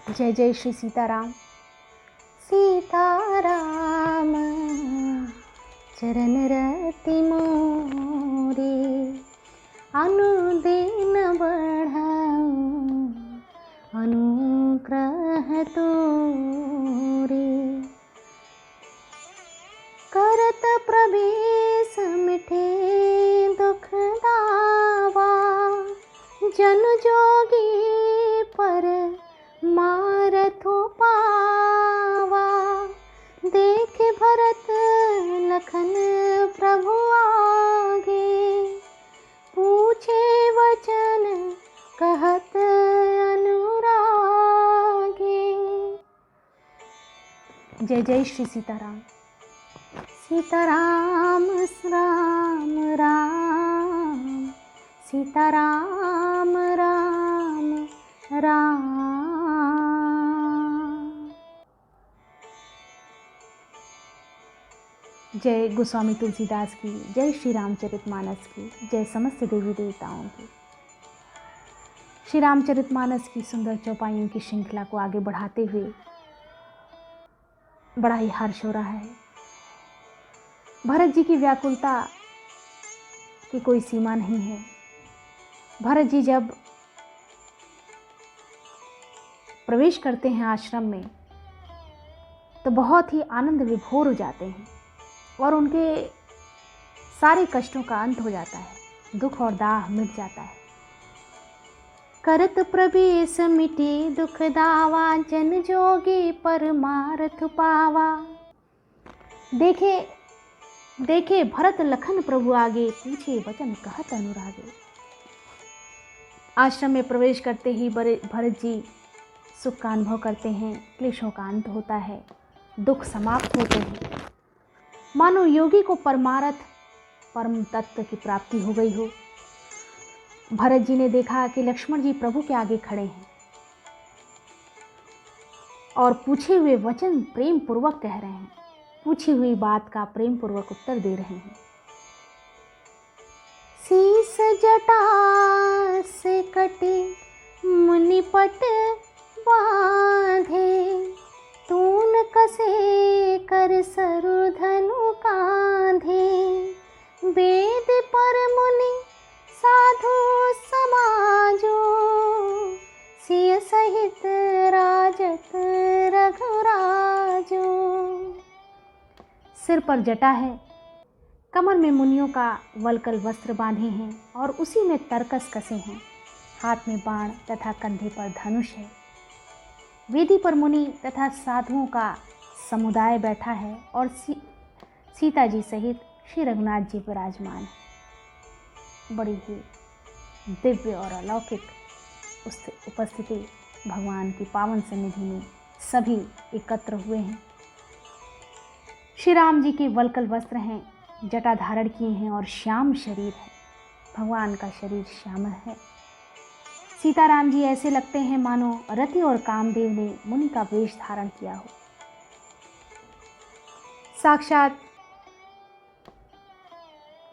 जय जय श्री सीताराम। सीताराम चरण रति मोरे, अनुदिन बढ़ाऊं अनुग्रह तोरे। करत प्रवेश मिटे दुख दावा, जन जोगी पर मारथो पावा। देख भरत लखन प्रभु आगे, पूछे वचन कहत अनुरागे। जय जय श्री सीताराम। सीताराम राम राम, सीताराम राम राम। जय गोस्वामी तुलसीदास की, जय श्री रामचरितमानस की, जय समस्त देवी देवताओं की। श्री रामचरितमानस की सुंदर चौपाइयों की श्रृंखला को आगे बढ़ाते हुए बड़ा ही हर्ष हो रहा है। भरत जी की व्याकुलता की कोई सीमा नहीं है। भरत जी जब प्रवेश करते हैं आश्रम में तो बहुत ही आनंद विभोर हो जाते हैं और उनके सारे कष्टों का अंत हो जाता है, दुख और दाह मिट जाता है। करत प्रवेश मिटे दुख दावा, जन जोगी परमारथ पावा। देखे भरत लखन प्रभु आगे, पूछे वचन कहत अनुरागे। आश्रम में प्रवेश करते ही भरत जी सुख का अनुभव करते हैं, क्लेशों का अंत होता है, दुख समाप्त होते हैं, मानो योगी को परमार्थ परम तत्व की प्राप्ति हो गई हो। भरत जी ने देखा कि लक्ष्मण जी प्रभु के आगे खड़े हैं और पूछे हुए वचन प्रेम पूर्वक कह रहे हैं, पूछी हुई बात का प्रेम पूर्वक उत्तर दे रहे हैं। शीस जटा से कटे मुनिपट बांधे, तून कसे कर सरु धनु कांधे। वेद पर मुनि साधु समाजो, सिय सहित राजत रघुराजो। सिर पर जटा है, कमर में मुनियों का वलकल वस्त्र बांधे हैं और उसी में तरकस कसे हैं। हाथ में बाण तथा कंधे पर धनुष है। वेदी पर मुनि तथा साधुओं का समुदाय बैठा है और सीता जी सहित श्री रघुनाथ जी विराजमान है। बड़ी ही दिव्य और अलौकिक उपस्थिति भगवान की पावन सन्निधि में सभी एकत्र हुए हैं। श्री राम जी के वलकल वस्त्र हैं, जटा धारण किए हैं और श्याम शरीर है। भगवान का शरीर श्यामल है। सीताराम जी ऐसे लगते हैं मानो रति और कामदेव ने मुनि का वेश धारण किया हो। साक्षात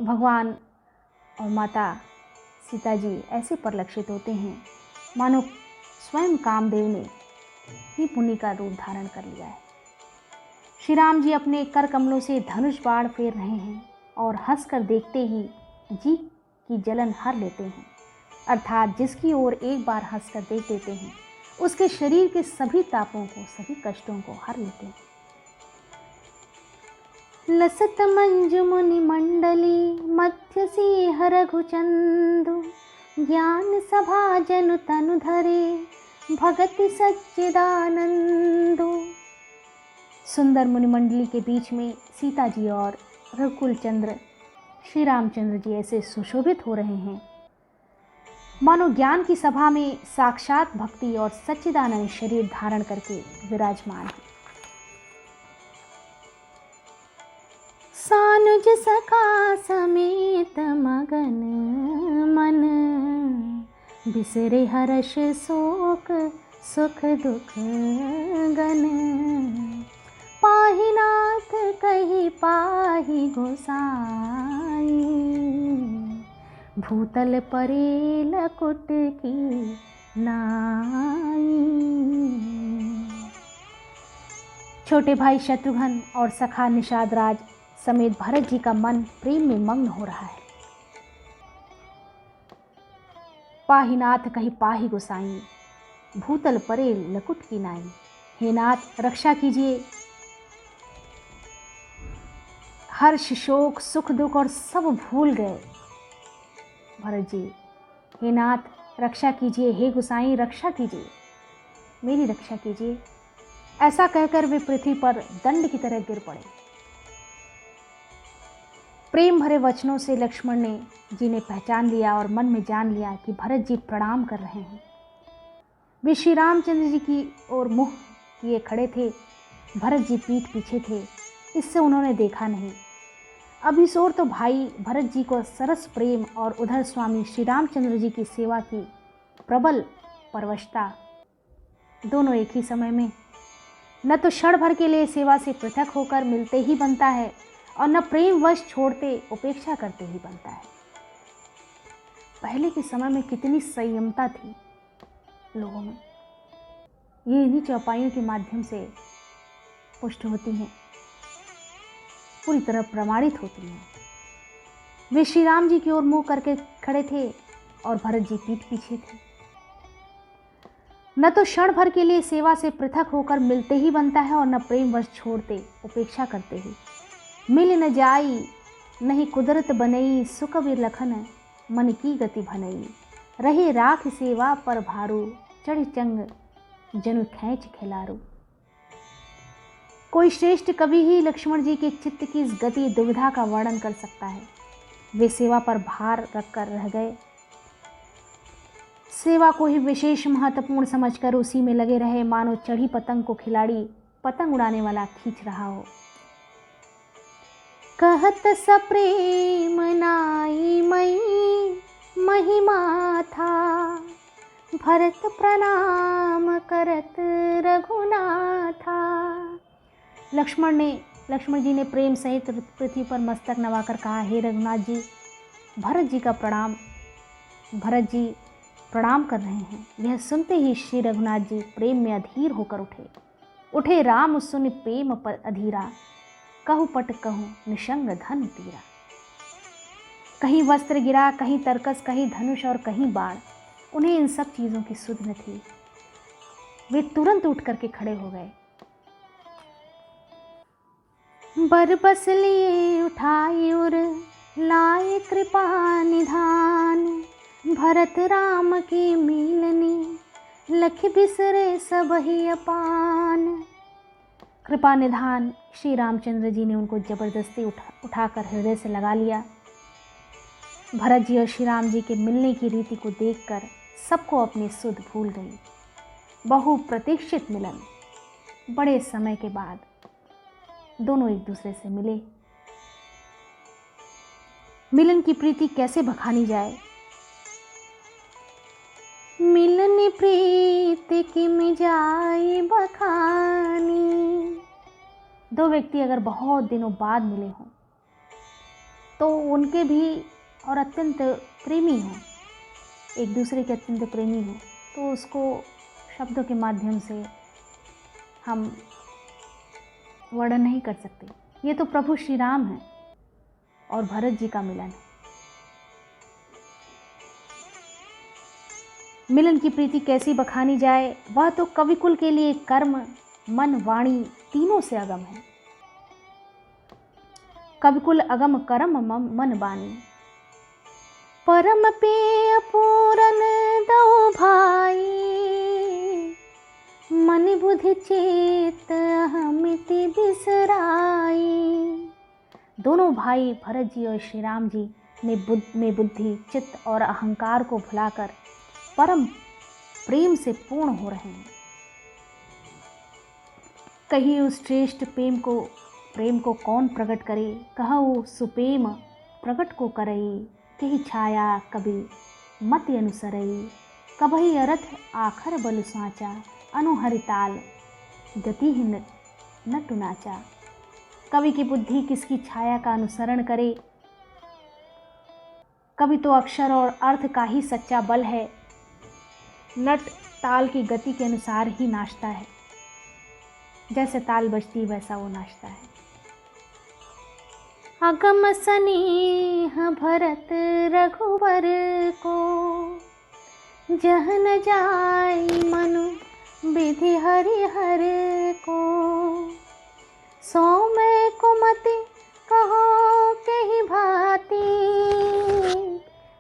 भगवान और माता सीता जी ऐसे परिलक्षित होते हैं मानो स्वयं कामदेव ने ही मुनि का रूप धारण कर लिया है। श्री राम जी अपने कर कमलों से धनुष बाण फेर रहे हैं और हंसकर देखते ही जी की जलन हर लेते हैं, अर्थात जिसकी ओर एक बार हंसकर देख देते हैं उसके शरीर के सभी तापों को, सभी कष्टों को हर लेते हैं। लसत मंजु मुनि मंडली, मध्य सिंह रघुचंदु। ज्ञान सभा जनु तनु धरे, भगति सच्चिदानंदु। सुंदर मुनि मंडली के बीच में सीता जी और रघुकुल चंद्र श्री रामचंद्र जी ऐसे सुशोभित हो रहे हैं मानो ज्ञान की सभा में साक्षात भक्ति और सच्चिदानंद शरीर धारण करके विराजमान है। सानुज सखा समेत मगन मन, बिसरे हर्ष शोक सुख दुख गन। पाहि नाथ कहि पाहि गोसाई, भूतल परे लकुट की नाई। छोटे भाई शत्रुघ्न और सखा निषाद राज समेत भरत जी का मन प्रेम में मग्न हो रहा है। पाहि नाथ कहि पाहि गोसाई, भूतल परे लकुट की नाई। हे नाथ रक्षा कीजिए, हर्ष शोक सुख दुख और सब भूल गए भरत जी। हे नाथ रक्षा कीजिए, हे गोसाई रक्षा कीजिए, मेरी रक्षा कीजिए। ऐसा कहकर वे पृथ्वी पर दंड की तरह गिर पड़े। प्रेम भरे वचनों से लक्ष्मण जी ने पहचान लिया और मन में जान लिया कि भरत जी प्रणाम कर रहे हैं। वे श्री रामचंद्र जी की ओर मुंह किए खड़े थे। भरत जी पीठ पीछे थे, इससे उन्होंने देखा नहीं। अब इस ओर तो भाई भरत जी को सरस प्रेम और उधर स्वामी श्री रामचंद्र जी की सेवा की प्रबल परवशता, दोनों एक ही समय में। न तो क्षण भर के लिए सेवा से पृथक होकर मिलते ही बनता है और न प्रेमवश छोड़ते उपेक्षा करते ही बनता है। पहले के समय में कितनी संयमता थी लोगों में, ये इन्हीं चौपाइयों के माध्यम से पुष्ट होती हैं, पूरी तरह प्रमाणित होती हैं। वे श्री राम जी की ओर मुंह करके खड़े थे और भरत जी पीठ पीछे थे। न तो क्षण भर के लिए सेवा से पृथक होकर मिलते ही बनता है और न प्रेमवश छोड़ते उपेक्षा करते ही। मिल न जाई नहीं कुदरत बनई, सुख विलखन मन की गति भनई। रहे राख सेवा पर भारू, चढ़ चंग जनु खैच खिलारू। कोई श्रेष्ठ कवि ही लक्ष्मण जी के चित्त की इस गति दुविधा का वर्णन कर सकता है। वे सेवा पर भार रखकर रह गए, सेवा को ही विशेष महत्वपूर्ण समझकर उसी में लगे रहे, मानो चढ़ी पतंग को खिलाड़ी पतंग उड़ाने वाला खींच रहा हो। कहत सप्रेम नाई मई महिमा था, भरत प्रणाम करत रघुनाथा। लक्ष्मण जी ने प्रेम सहित पृथ्वी पर मस्तक नवाकर कहा, हे रघुनाथ जी, भरत जी प्रणाम कर रहे हैं। यह सुनते ही श्री रघुनाथ जी प्रेम में अधीर होकर उठे। राम सुन प्रेम पर अधीरा, कहु पट कहु निशंग धन तीरा। कहीं वस्त्र गिरा, कहीं तरकस, कहीं धनुष और कहीं बाण। उन्हें इन सब चीज़ों की सुध न थी। वे तुरंत उठ करके खड़े हो गए। बरबस लिए उठाई उर, लाए कृपा निधान। भरत राम की मिलनी, लख बिसरे सबहि अपान। कृपा निधान श्री रामचंद्र जी ने उनको जबरदस्ती उठाकर हृदय से लगा लिया। भरत जी और श्री राम जी के मिलने की रीति को देखकर सबको अपनी सुध भूल गई। बहु प्रतीक्षित मिलन, बड़े समय के बाद दोनों एक दूसरे से मिले। मिलन की प्रीति कैसे बखानी जाए। मिलन प्रीति की मिजाई बखानी। दो व्यक्ति अगर बहुत दिनों बाद मिले हों तो उनके भी और अत्यंत प्रेमी हों, एक दूसरे के अत्यंत प्रेमी हों, तो उसको शब्दों के माध्यम से हम वर्णन नहीं कर सकते। ये तो प्रभु श्री राम हैं और भरत जी का मिलन है। मिलन की प्रीति कैसी बखानी जाए, वह तो कविकुल के लिए कर्म मन वाणी तीनों से अगम है। कविकुल अगम कर्म मन वाणी, परम पेय पूरन दो भाई। मन बुद्धि चेत अहमिति बिसराई। दोनों भाई भरत जी और श्री राम जी में बुद्धि चित्त और अहंकार को भुलाकर परम प्रेम से पूर्ण हो रहे हैं। कहीं उस श्रेष्ठ प्रेम को कौन प्रकट करे, कहु सुप्रेम प्रकट को करई। कही छाया कभी मत अनुसरई, कभी अरथ आखर बल साचा। अनुहरिताल गतिहीन न टुनाचा। कवि की बुद्धि किसकी छाया का अनुसरण करे। कवि तो अक्षर और अर्थ का ही सच्चा बल है, नट ताल की गति के अनुसार ही नाचता है। जैसे ताल बजती वैसा वो नाचता है। अगम स्नेह भरत रघुवर को, जह न जाई मनु विधि हरिहर को। सो मैं कुमति कहो कही भांति,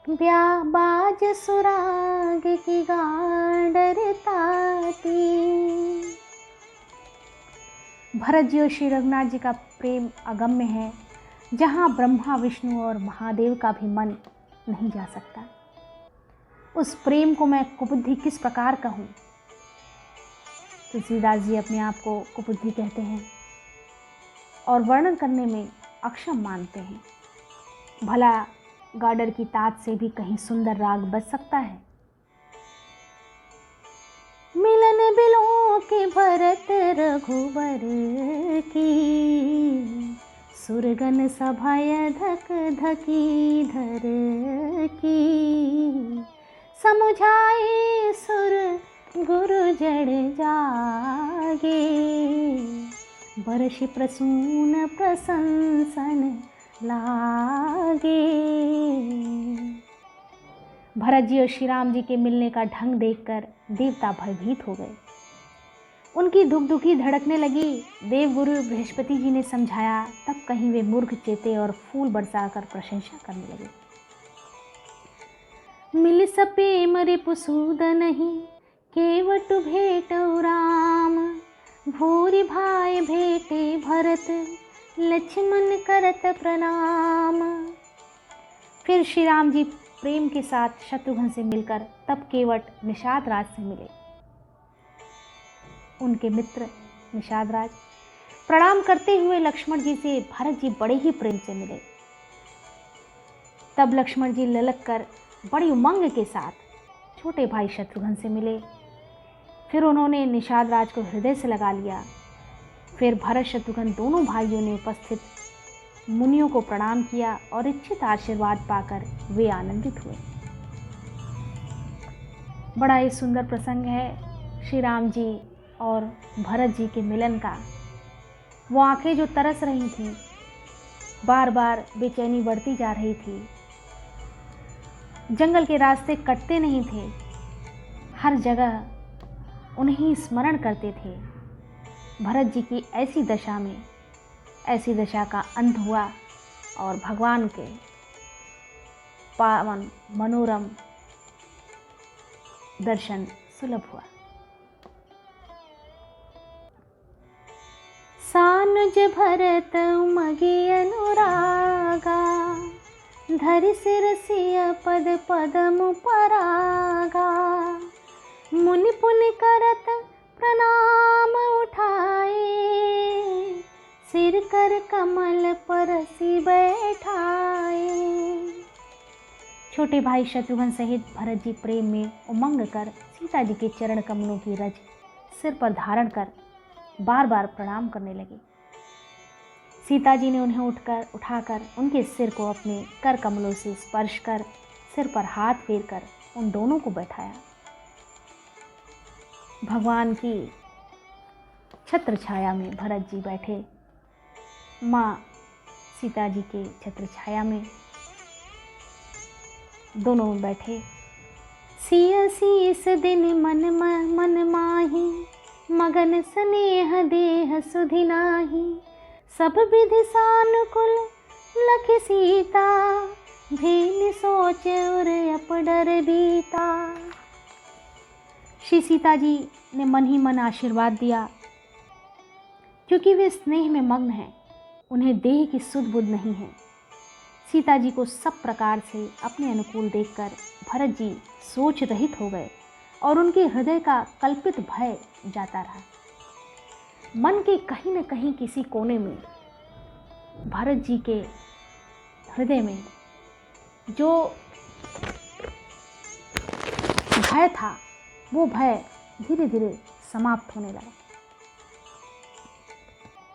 ब्याह बाज सुराग की गांडर ताती। भरत जी और श्री रघुनाथ जी का प्रेम अगम्य है, जहाँ ब्रह्मा विष्णु और महादेव का भी मन नहीं जा सकता। उस प्रेम को मैं कुबुद्धि किस प्रकार कहूँ। तुलसीदास जी अपने आप को कुबुद्धि कहते हैं और वर्णन करने में अक्षम मानते हैं। भला गाडर की तात से भी कहीं सुंदर राग बज सकता है। मिलन बिलो के भरत रघुवर की, सुरगन सभाय धक धकी धर की। समुझाए सुर गुरु जड़ जागे, बरषि प्रसून प्रशंसन लागे। भरत जी और श्री राम जी के मिलने का ढंग देखकर देवता भयभीत हो गए। उनकी धुकधुकी धड़कने लगी। देवगुरु बृहस्पति जी ने समझाया, तब कहीं वे मूर्ख चेते और फूल बरसाकर प्रशंसा करने लगे। मिल सपे मरे पुसूद नहीं, केवट भेट राम। भूरि भाई भेटे भरत, लक्ष्मण करत प्रणाम। फिर श्री राम जी प्रेम के साथ शत्रुघ्न से मिलकर तब केवट निषाद राज से मिले। उनके मित्र निषाद राज प्रणाम करते हुए लक्ष्मण जी से भरत जी बड़े ही प्रेम से मिले। तब लक्ष्मण जी ललक कर बड़ी उमंग के साथ छोटे भाई शत्रुघ्न से मिले। फिर उन्होंने निषाद राज को हृदय से लगा लिया। फिर भरत शत्रुघ्न दोनों भाइयों ने उपस्थित मुनियों को प्रणाम किया और इच्छित आशीर्वाद पाकर वे आनंदित हुए। बड़ा ही सुंदर प्रसंग है श्री राम जी और भरत जी के मिलन का। वो आंखें जो तरस रही थीं, बार बार बेचैनी बढ़ती जा रही थी। जंगल के रास्ते कटते नहीं थे, हर जगह उन्हें स्मरण करते थे। भरत जी की ऐसी दशा में ऐसी दशा का अंत हुआ और भगवान के पावन मनोरम दर्शन सुलभ हुआ। सानुज भरत उमगे अनुरागा, धरि सिर सिय पद पदम परागा। मुनि पुनि करत प्रणाम उठाए, सिर कर कमल परसि बैठाए। छोटे भाई शत्रुघ्न सहित भरत जी प्रेम में उमंग कर सीता जी के चरण कमलों की रज सिर पर धारण कर बार बार प्रणाम करने लगे। सीता जी ने उन्हें उठाकर उनके सिर को अपने कर कमलों से स्पर्श कर सिर पर हाथ फेर कर उन दोनों को बैठाया। भगवान की छत्र छाया में भरत जी बैठे, माँ सीता जी के छत्र छाया में दोनों बैठे। सिय शीस दिन मन माही, मगन स्नेह देह सुधि नाही। सब विधि सानुकूल लखि सीता, भीन सोच उर अपडर बीता। श्री सीता जी ने मन ही मन आशीर्वाद दिया, क्योंकि वे स्नेह में मग्न हैं, उन्हें देह की सुध बुध नहीं है। सीता जी को सब प्रकार से अपने अनुकूल देखकर भरत जी सोच रहित हो गए और उनके हृदय का कल्पित भय जाता रहा। मन के कहीं न कहीं किसी कोने में भरत जी के हृदय में जो भय था, वो भय धीरे धीरे समाप्त होने लगा।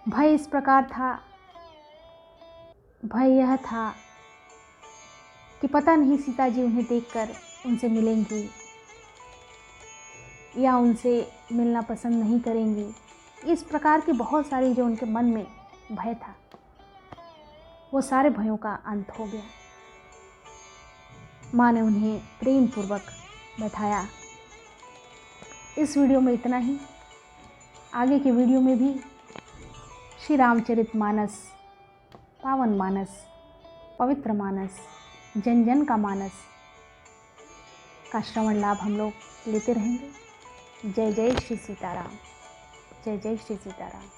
भय इस प्रकार था, भय यह था कि पता नहीं सीता जी उन्हें देखकर उनसे मिलेंगी या उनसे मिलना पसंद नहीं करेंगी। इस प्रकार की बहुत सारी जो उनके मन में भय था, वो सारे भयों का अंत हो गया। माँ ने उन्हें प्रेम पूर्वक बैठाया। इस वीडियो में इतना ही। आगे की वीडियो में भी श्री रामचरितमानस, पावन मानस, पवित्र मानस, जन जन का मानस का श्रवण लाभ हम लोग लेते रहेंगे। जय जय श्री सीताराम। जय जय श्री सीताराम।